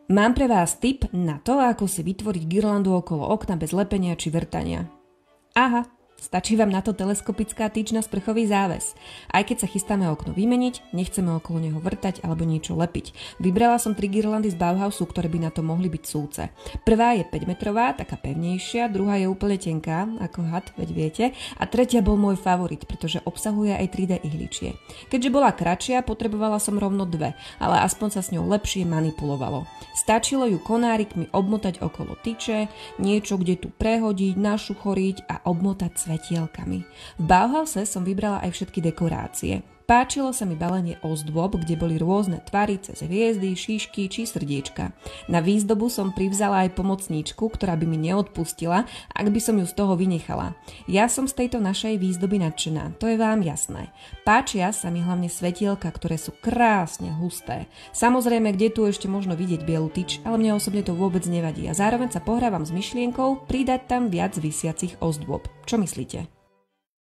Mám pre vás tip na to, ako si vytvoriť girlandu okolo okna bez lepenia či vrtania. Aha, stačí vám na to teleskopická tyč na sprchový záves. Aj keď sa chystáme okno vymeniť, nechceme okolo neho vrtať alebo niečo lepiť. Vybrala som 3 girlandy z Bauhausu, ktoré by na to mohli byť súce. Prvá je 5-metrová, taká pevnejšia, druhá je úplne tenká, ako had, veď viete, a tretia bol môj favorit, pretože obsahuje aj 3D ihličie. Keďže bola kratšia, potrebovala som rovno 2, ale aspoň sa s ňou lepšie manipulovalo. Stačilo ju konárikmi obmotať okolo tyče, niečo kde tu prehodiť, našuchoriť a obmotať svetielkami. V Bauhause som vybrala aj všetky dekorácie. Páčilo sa mi balenie ozdôb, kde boli rôzne tvary cez hviezdy, šíšky či srdiečka. Na výzdobu som privzala aj pomocníčku, ktorá by mi neodpustila, ak by som ju z toho vynechala. Ja som z tejto našej výzdoby nadšená, to je vám jasné. Páčia sa mi hlavne svetielka, ktoré sú krásne husté. Samozrejme, kde tu ešte možno vidieť bielu tyč, ale mne osobne to vôbec nevadí a zároveň sa pohrávam s myšlienkou pridať tam viac visiacich ozdôb. Čo myslíte?